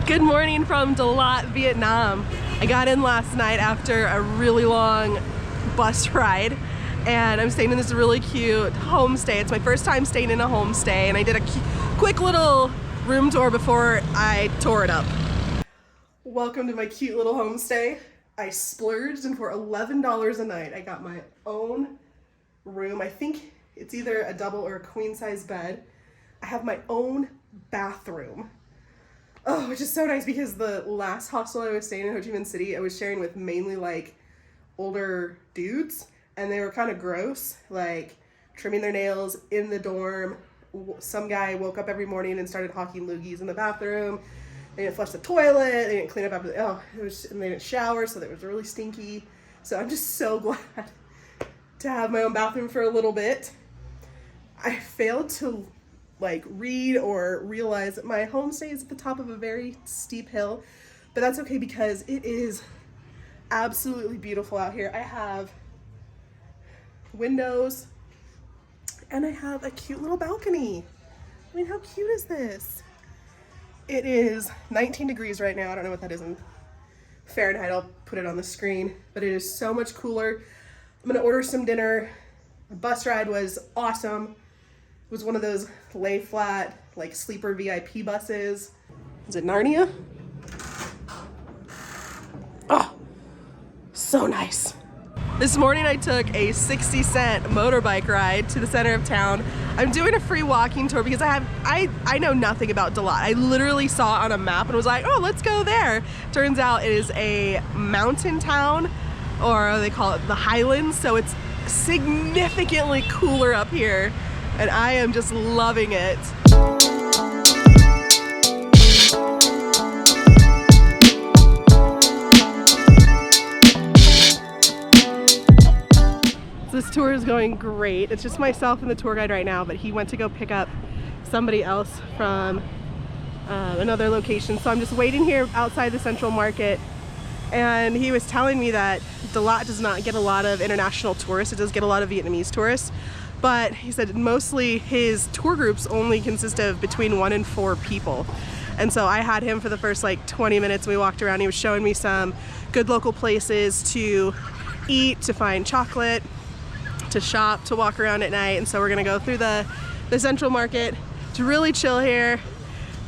Good morning from Dalat, Vietnam. I got in last night after a really long bus ride, and I'm staying in this really cute homestay. It's my first time staying in a homestay, and I did a quick little room tour before I tore it up. Welcome to my cute little homestay. I splurged, and for $11 a night, I got my own room. I think it's either a double or a queen size bed. I have my own bathroom. Oh, which is so nice because the last hostel I was staying in Ho Chi Minh City, I was sharing with mainly like older dudes, and they were kind of gross, like trimming their nails in the dorm. Some guy woke up every morning and started hawking loogies in the bathroom. They didn't flush the toilet, they didn't clean up after and they didn't shower, so it was really stinky. So I'm just so glad to have my own bathroom for a little bit. I failed to read or realize that my homestay is at the top of a very steep hill, but that's okay because it is absolutely beautiful out here. I have windows and I have a cute little balcony. I mean, how cute is this? It is 19 degrees right now. I don't know what that is in Fahrenheit. I'll put it on the screen, but it is so much cooler. I'm gonna order some dinner. The bus ride was awesome. It was one of those lay flat, like sleeper VIP buses. Is it Narnia? Oh, so nice. This morning I took a 60-cent motorbike ride to the center of town. I'm doing a free walking tour because I know nothing about Dalat. I literally saw it on a map and was like, oh, let's go there. Turns out it is a mountain town, or they call it the highlands, so it's significantly cooler up here. And I am just loving it. This tour is going great. It's just myself and the tour guide right now, but he went to go pick up somebody else from another location. So I'm just waiting here outside the Central Market. And he was telling me that Dalat does not get a lot of international tourists. It does get a lot of Vietnamese tourists. But he said mostly his tour groups only consist of between 1 and 4 people. And so I had him for the first 20 minutes. We walked around. He was showing me some good local places to eat, to find chocolate, to shop, to walk around at night. And so we're gonna go through the Central Market. It's really chill here.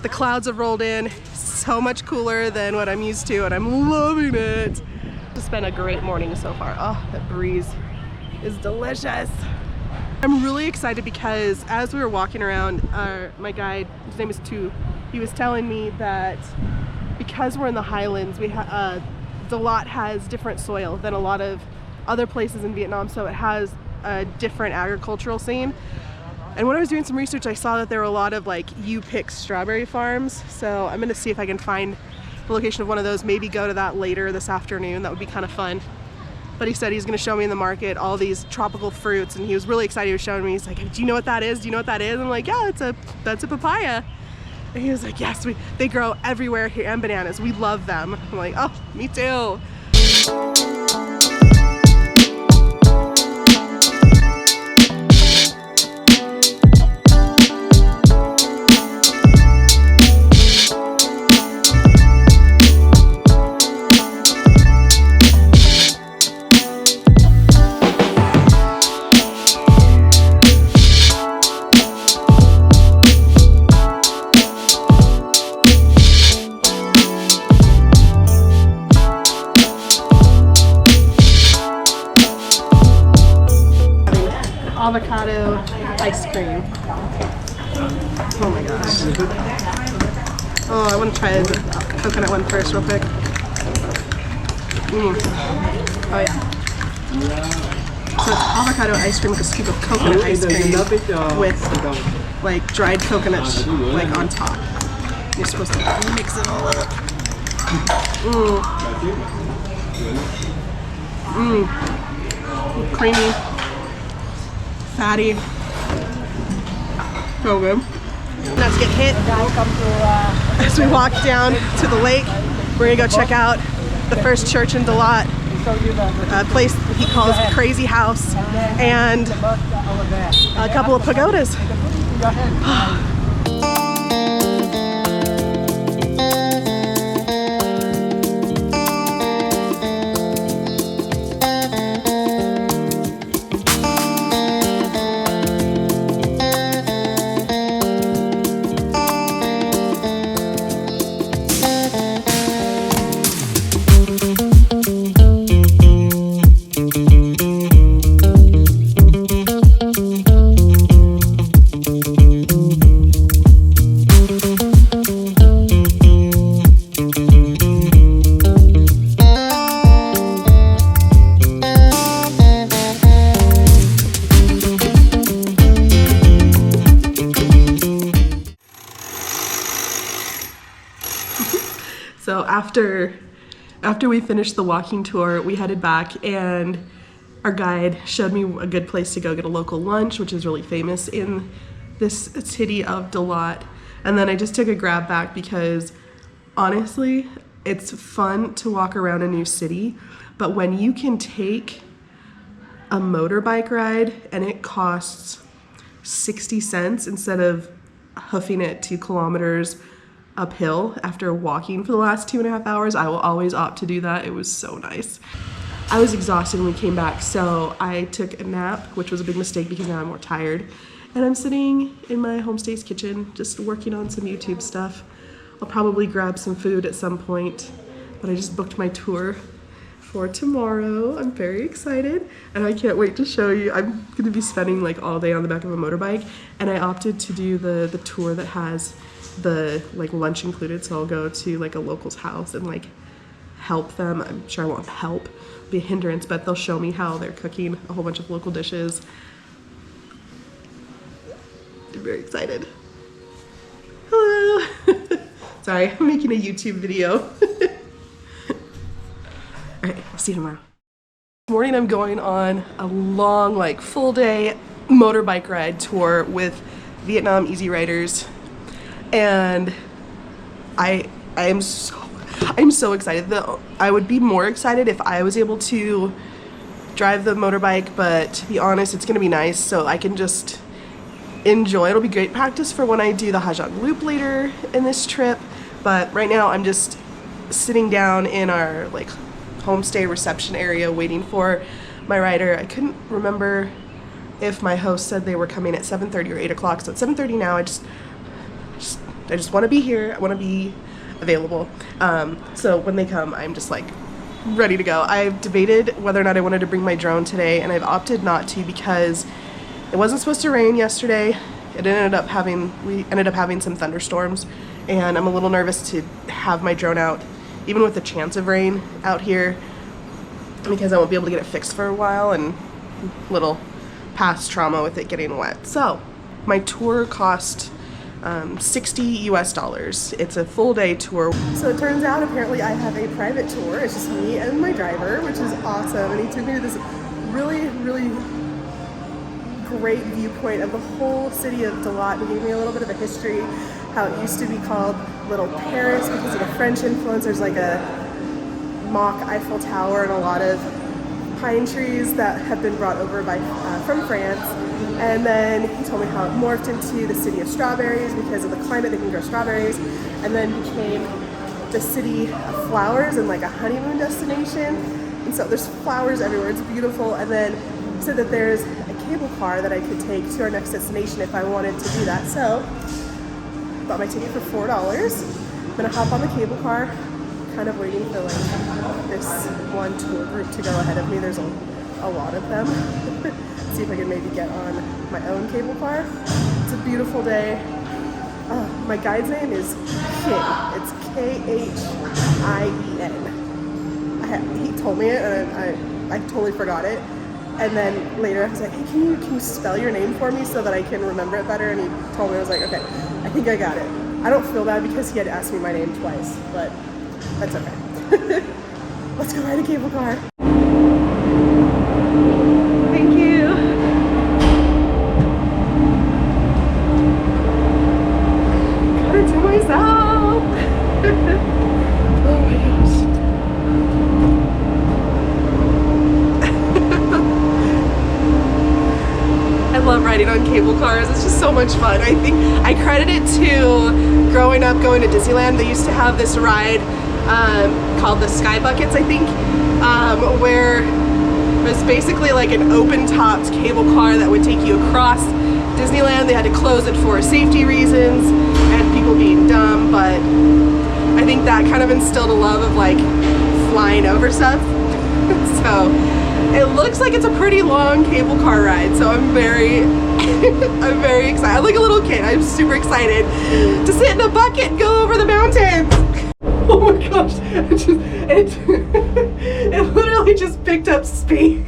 The clouds have rolled in. So much cooler than what I'm used to, and I'm loving it. It's been a great morning so far. Oh, that breeze is delicious. I'm really excited because as we were walking around, my guide, his name is Tu, he was telling me that because we're in the highlands, Dalat has different soil than a lot of other places in Vietnam, so it has a different agricultural scene. And when I was doing some research, I saw that there were a lot of you-pick strawberry farms, so I'm gonna see if I can find the location of one of those, maybe go to that later this afternoon. That would be kind of fun. But he said he's gonna show me in the market all these tropical fruits, and he was really excited. He was showing me, he's like, do you know what that is? Do you know what that is? And I'm like, yeah, that's a papaya. And he was like, yes, they grow everywhere here, and bananas. We love them. I'm like, oh, me too. Avocado ice cream. Oh my gosh. Oh, I want to try the coconut one first real quick. Oh yeah. So it's avocado ice cream with a scoop of coconut ice cream with dried coconuts on top. You're supposed to mix it all up. Creamy. Fatty. So good. Not to get hit. As we walk down to the lake, we're gonna go check out the first church in Dalat, a place he calls Crazy House, and a couple of pagodas. So after we finished the walking tour, we headed back, and our guide showed me a good place to go get a local lunch, which is really famous in this city of Dalat. And then I just took a grab back because honestly, it's fun to walk around a new city, but when you can take a motorbike ride and it costs 60 cents instead of hoofing it 2 kilometers uphill after walking for the last 2.5 hours, I will always opt to do that. It was so nice. I was exhausted when we came back, so I took a nap, which was a big mistake because now I'm more tired. And I'm sitting in my homestay's kitchen just working on some YouTube stuff. I'll probably grab some food at some point, but I just booked my tour for tomorrow. I'm very excited, and I can't wait to show you. I'm gonna be spending like all day on the back of a motorbike, and I opted to do the tour that has the like lunch included, so I'll go to like a local's house and like help them. I'm sure I won't help, be a hindrance, but they'll show me how they're cooking a whole bunch of local dishes. I'm very excited. Hello. Sorry, I'm making a YouTube video. All right, I'll see you tomorrow. This morning I'm going on a long, like full day motorbike ride tour with Vietnam Easy Riders. And I'm so excited. I would be more excited if I was able to drive the motorbike, but to be honest, it's gonna be nice so I can just enjoy. It'll be great practice for when I do the Hajang Loop later in this trip, but right now I'm just sitting down in our like homestay reception area waiting for my rider. I couldn't remember if my host said they were coming at 7:30 or 8 o'clock, so at 7:30 now. I just want to be here. I want to be available. So when they come, I'm just like ready to go. I've debated whether or not I wanted to bring my drone today, and I've opted not to because it wasn't supposed to rain yesterday. We ended up having some thunderstorms, and I'm a little nervous to have my drone out, even with the chance of rain out here, because I won't be able to get it fixed for a while, and little past trauma with it getting wet. So my tour cost $60 US. It's a full day tour. So it turns out apparently I have a private tour. It's just me and my driver, which is awesome. And he took me to this really, really great viewpoint of the whole city of Dalat. He gave me a little bit of a history, how it used to be called Little Paris because of the French influence. There's like a mock Eiffel Tower and a lot of pine trees that have been brought over by from France. And then he told me how it morphed into the city of strawberries because of the climate. They can grow strawberries, and then became the city of flowers and like a honeymoon destination. And so there's flowers everywhere. It's beautiful. And then he said that there's a cable car that I could take to our next destination if I wanted to do that. So I bought my ticket for $4. I'm gonna hop on the cable car, kind of waiting for like this one tour group to go ahead of me. There's a lot of them. See if I can maybe get on my own cable car. It's a beautiful day. My guide's name is King. It's K-H-I-E-N. He told me it, and I totally forgot it. And then later I was like, hey, can you spell your name for me so that I can remember it better? And he told me. I was like, okay, I think I got it. I don't feel bad because he had asked me my name twice, but that's okay. Let's go ride a cable car. Thank you. Got it to myself. Oh my gosh. I love riding on cable cars. It's just so much fun. I think I credit it to growing up going to Disneyland. They used to have this ride called the Sky Buckets, I think, where it was basically like an open-topped cable car that would take you across Disneyland. They had to close it for safety reasons and people being dumb, but I think that kind of instilled a love of like flying over stuff. So it looks like it's a pretty long cable car ride, so I'm very I'm very excited. I'm like a little kid. I'm super excited to sit in a bucket and go over the mountains. Oh my gosh, it literally just picked up speed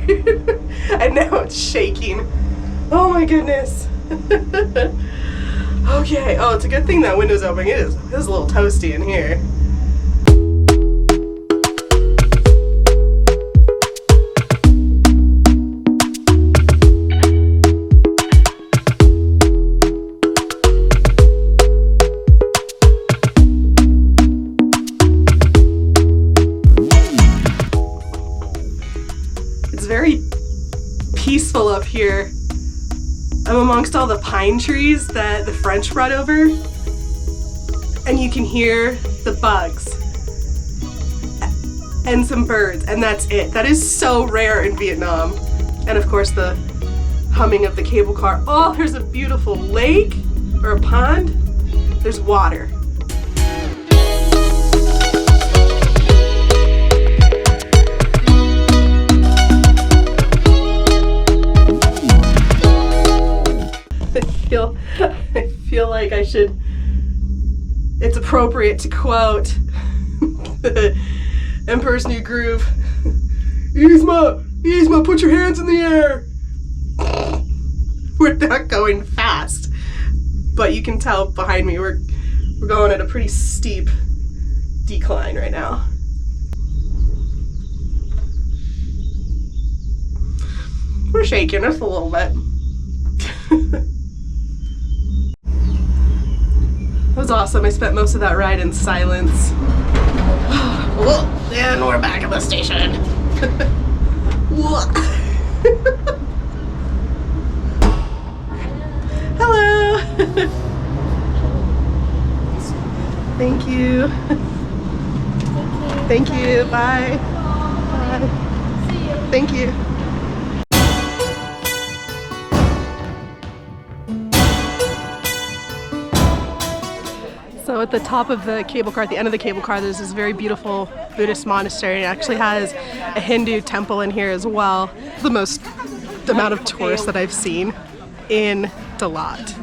and now it's shaking. Oh my goodness. Okay, oh, it's a good thing that window's open. It is a little toasty in here. peaceful up here. I'm amongst all the pine trees that the French brought over, and you can hear the bugs and some birds, and that's it. That is so rare in Vietnam. And of course the humming of the cable car. Oh, there's a beautiful lake or a pond. There's water. I feel like it's appropriate to quote the Emperor's New Groove. Yzma, put your hands in the air. We're not going fast, but you can tell behind me we're going at a pretty steep decline right now. We're shaking just a little bit. That was awesome. I spent most of that ride in silence. And we're back at the station. Hello. Thank you. Thank you. Bye. Bye. See you. Thank you. So at the top of the cable car, at the end of the cable car, there's this very beautiful Buddhist monastery. It actually has a Hindu temple in here as well. The most amount of tourists that I've seen in Dalat.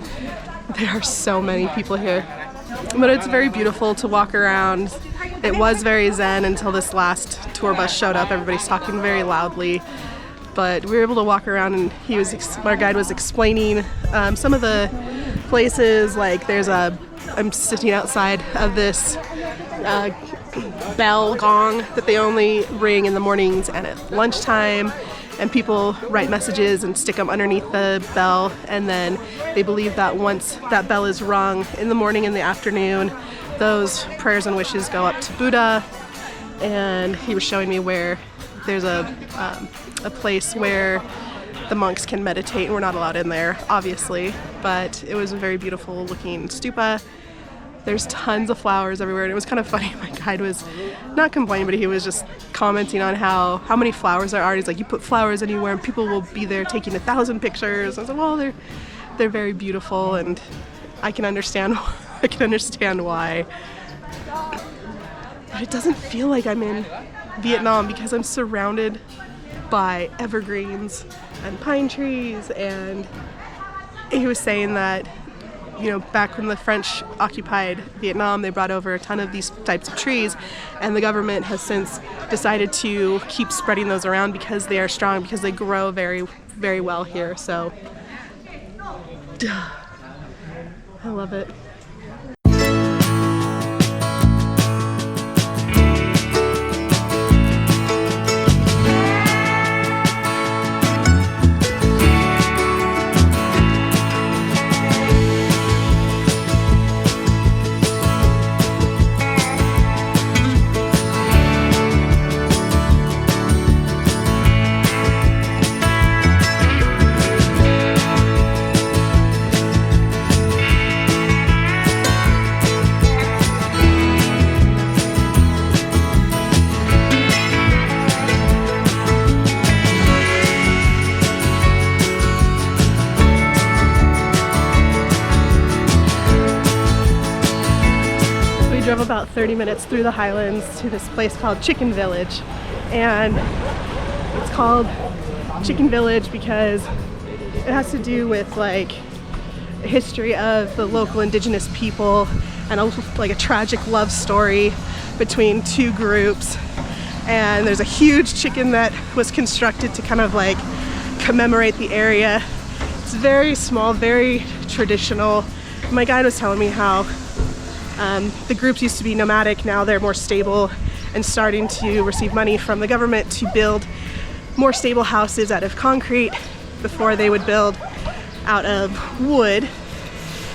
There are so many people here. But it's very beautiful to walk around. It was very zen until this last tour bus showed up. Everybody's talking very loudly. But we were able to walk around, and our guide was explaining some of the places. Like I'm sitting outside of this bell gong that they only ring in the mornings and at lunchtime, and people write messages and stick them underneath the bell, and then they believe that once that bell is rung in the morning and the afternoon, those prayers and wishes go up to Buddha. And he was showing me where there's a place where the monks can meditate. We're not allowed in there, obviously, but it was a very beautiful looking stupa. There's tons of flowers everywhere, and it was kind of funny. My guide was not complaining, but he was just commenting on how many flowers there are. He's like, you put flowers anywhere and people will be there taking 1,000 pictures. I was like, well, they're very beautiful, and I can understand why. But it doesn't feel like I'm in Vietnam because I'm surrounded by evergreens and pine trees. And he was saying that, you know, back when the French occupied Vietnam, they brought over a ton of these types of trees, and the government has since decided to keep spreading those around because they are strong, because they grow very, very well here. So I love it. Drove about 30 minutes through the highlands to this place called Chicken Village, and it's called Chicken Village because it has to do with like a history of the local indigenous people and like a tragic love story between two groups. And there's a huge chicken that was constructed to kind of like commemorate the area. It's very small, very traditional. My guide was telling me how the groups used to be nomadic, now they're more stable and starting to receive money from the government to build more stable houses out of concrete before they would build out of wood.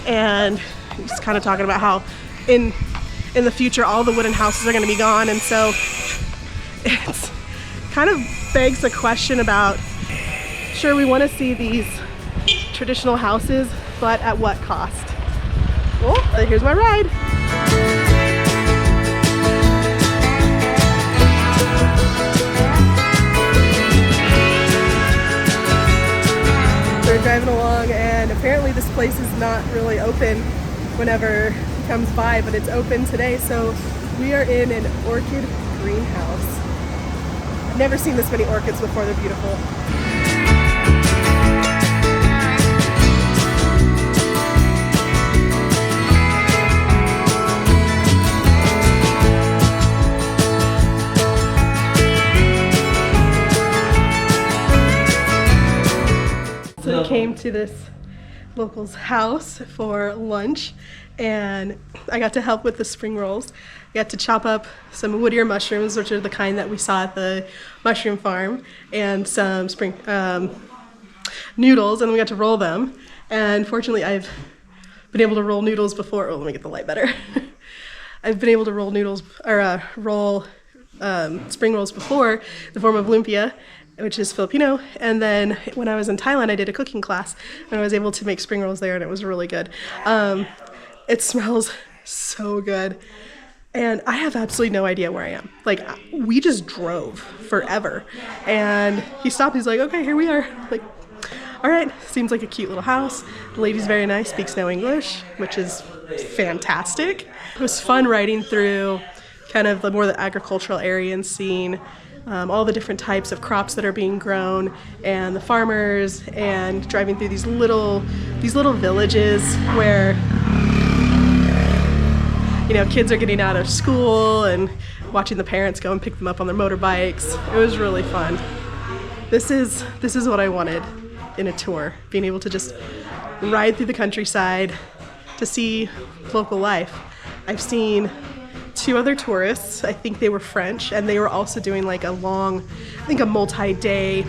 And he's kind of talking about how in the future all the wooden houses are going to be gone, and so it's kind of begs the question about sure we want to see these traditional houses, but at what cost? Well, here's my ride. We're driving along, and apparently this place is not really open whenever he comes by, but it's open today, so we are in an orchid greenhouse. I've never seen this many orchids before. They're beautiful. So we came to this local's house for lunch, and I got to help with the spring rolls. I got to chop up some wood ear mushrooms, which are the kind that we saw at the mushroom farm, and some spring noodles, and we got to roll them. And fortunately, I've been able to roll noodles before. Oh, let me get the light better. I've been able to roll noodles, or roll spring rolls before, in the form of lumpia, which is Filipino. And then when I was in Thailand, I did a cooking class, and I was able to make spring rolls there, and it was really good. It smells so good. And I have absolutely no idea where I am. Like, we just drove forever. And he stopped, he's like, okay, here we are. Like, all right, seems like a cute little house. The lady's very nice, speaks no English, which is fantastic. It was fun riding through kind of more the agricultural area and seeing all the different types of crops that are being grown, and the farmers, and driving through these little villages where, you know, kids are getting out of school and watching the parents go and pick them up on their motorbikes. It was really fun. This is what I wanted in a tour, being able to just ride through the countryside to see local life. I've seen 2 other tourists, I think they were French, and they were also doing like a long, I think a multi-day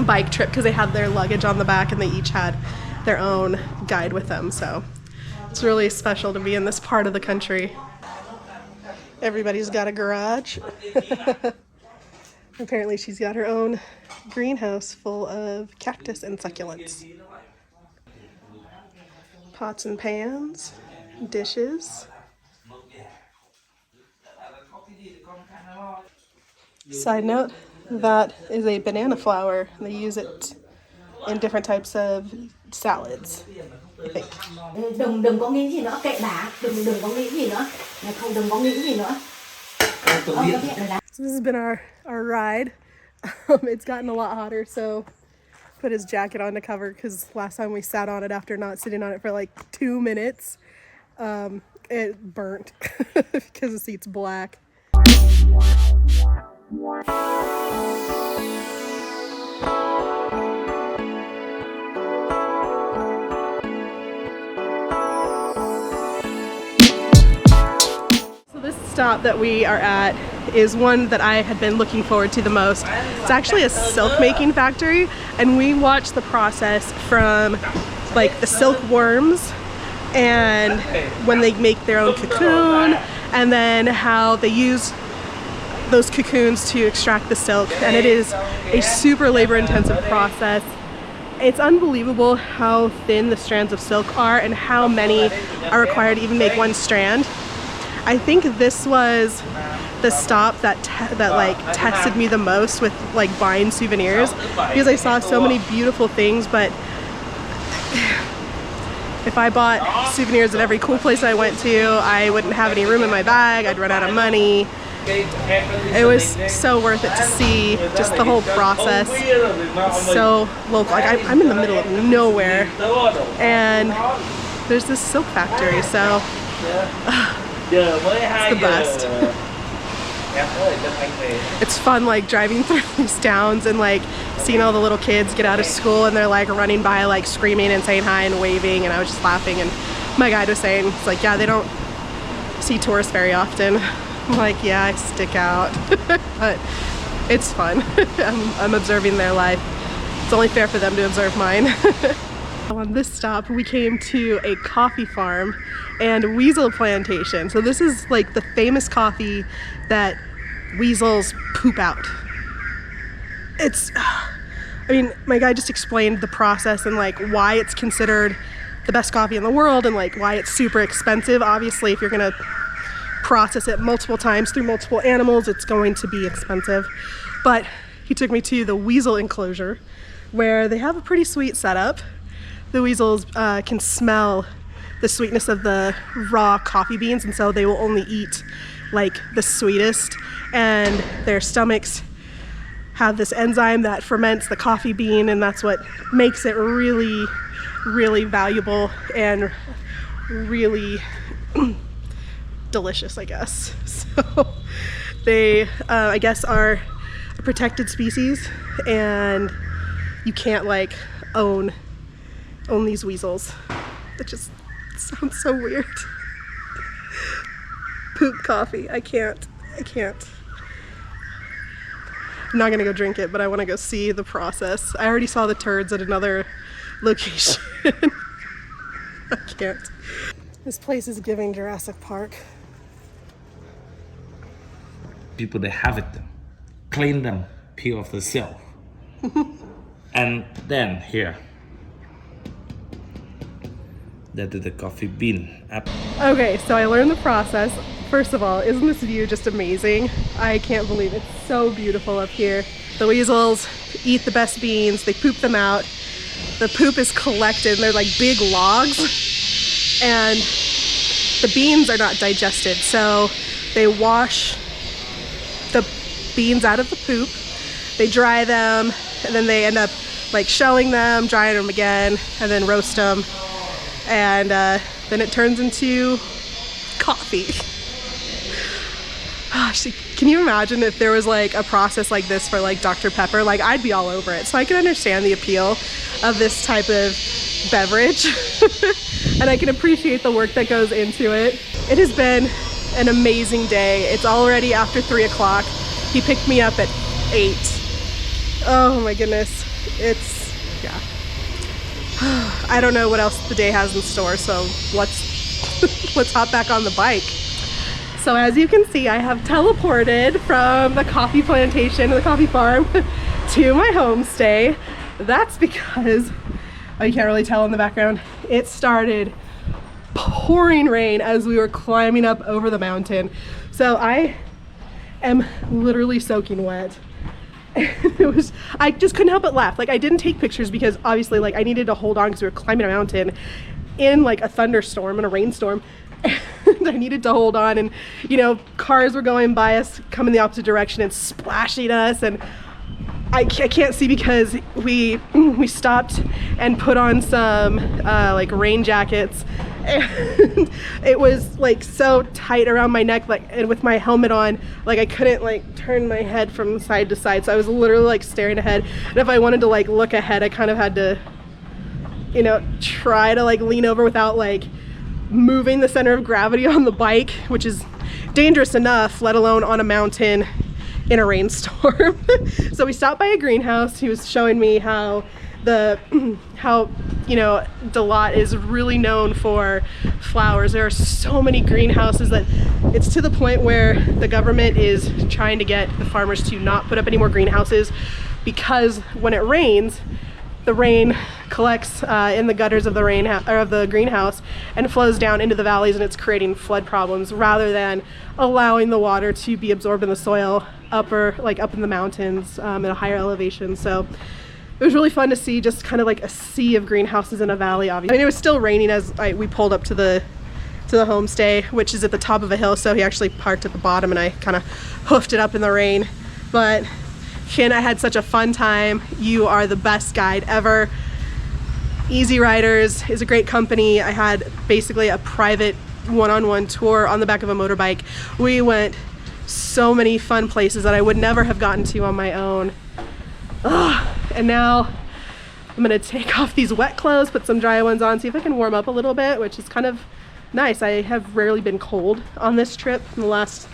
bike trip, because they had their luggage on the back and they each had their own guide with them. So it's really special to be in this part of the country. Everybody's got a garage. Apparently she's got her own greenhouse full of cactus and succulents. Pots and pans, dishes. Side note, that is a banana flower. They use it in different types of salads, I think. Đừng có nghĩ gì nữa, kệ bà, đừng có nghĩ gì nữa. Không, đừng có nghĩ gì nữa. So this has been our ride. It's gotten a lot hotter, so put his jacket on to cover, because last time we sat on it after not sitting on it for like 2 minutes, it burnt because the seat's black. So this stop that we are at is one that I had been looking forward to the most. It's actually a silk making factory, and we watched the process from like the silkworms and when they make their own cocoon, and then how they use those cocoons to extract the silk. And it is a super labor intensive process. It's unbelievable how thin the strands of silk are and how many are required to even make one strand. I think this was the stop that like tested me the most with like buying souvenirs, because I saw so many beautiful things, but if I bought souvenirs at every cool place I went to, I wouldn't have any room in my bag, I'd run out of money. It was so worth it to see just the whole process. So local. Like I'm in the middle of nowhere, and there's this silk factory, so it's the best. It's fun like driving through these towns and like seeing all the little kids get out of school, and they're like running by like screaming and saying hi and waving, and I was just laughing, and my guide was saying, it's like, yeah, they don't see tourists very often. I'm like, yeah, I stick out. But it's fun. I'm observing their life. It's only fair for them to observe mine. On this stop, we came to a coffee farm and weasel plantation. So this is like the famous coffee that weasels poop out. It's I mean, my guy just explained the process and like why it's considered the best coffee in the world and like why it's super expensive. Obviously, if you're gonna process it multiple times through multiple animals, it's going to be expensive. But he took me to the weasel enclosure where they have a pretty sweet setup. The weasels can smell the sweetness of the raw coffee beans, and so they will only eat like the sweetest, and their stomachs have this enzyme that ferments the coffee bean, and that's what makes it really, really valuable and really delicious, I guess. So they, I guess, are a protected species, and you can't like own these weasels. It just sounds so weird. Poop coffee. I can't. I'm not gonna go drink it, but I want to go see the process. I already saw the turds at another location. I can't. This place is giving Jurassic Park. People that have it, clean them, peel off the shell, and then here, they do the coffee bean. Okay, so I learned the process. First of all, isn't this view just amazing? I can't believe it. It's so beautiful up here. The weasels eat the best beans, they poop them out. The poop is collected, they're like big logs, and the beans are not digested, so they wash the beans out of the poop, they dry them, and then they end up like shelling them, drying them again, and then roast them, and then it turns into coffee. Gosh, can you imagine if there was like a process like this for like Dr. Pepper? Like, I'd be all over it. So I can understand the appeal of this type of beverage and I can appreciate the work that goes into it. It has been an amazing day. It's already after 3 o'clock. He picked me up at 8. Oh my goodness. Yeah. I don't know what else the day has in store, so let's hop back on the bike. So as you can see, I have teleported from the coffee plantation, the coffee farm, to my homestay. That's because, oh, you can't really tell in the background, it started pouring rain as we were climbing up over the mountain. So I am literally soaking wet. I just couldn't help but laugh. Like, I didn't take pictures because obviously like I needed to hold on because we were climbing a mountain in like a thunderstorm and a rainstorm. I needed to hold on, and you know, cars were going by us coming the opposite direction and splashing us, and I can't see because we stopped and put on some like rain jackets, and it was like so tight around my neck, like, and with my helmet on, like I couldn't like turn my head from side to side, so I was literally like staring ahead, and if I wanted to like look ahead, I kind of had to, you know, try to like lean over without like moving the center of gravity on the bike, which is dangerous enough, let alone on a mountain in a rainstorm. So we stopped by a greenhouse. He was showing me how you know, Dalat is really known for flowers. There are so many greenhouses that it's to the point where the government is trying to get the farmers to not put up any more greenhouses, because when it rains, the rain collects in the gutters of the greenhouse and flows down into the valleys, and it's creating flood problems rather than allowing the water to be absorbed in the soil up in the mountains at a higher elevation. So it was really fun to see just kind of like a sea of greenhouses in a valley. Obviously, I mean, it was still raining as we pulled up to the homestay, which is at the top of a hill, so he actually parked at the bottom and I kind of hoofed it up in the rain. But Ken, I had such a fun time. You are the best guide ever. Easy Riders is a great company. I had basically a private one-on-one tour on the back of a motorbike. We went so many fun places that I would never have gotten to on my own. Ugh. And now I'm gonna take off these wet clothes, put some dry ones on, see if I can warm up a little bit, which is kind of nice. I have rarely been cold on this trip in the last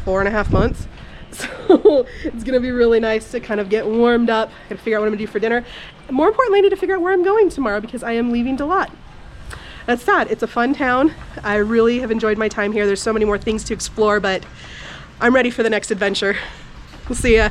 4.5 months. So it's gonna be really nice to kind of get warmed up and figure out what I'm gonna do for dinner. More importantly, I need to figure out where I'm going tomorrow because I am leaving Dalat. That's sad. It's a fun town. I really have enjoyed my time here. There's so many more things to explore, but I'm ready for the next adventure. We'll see ya.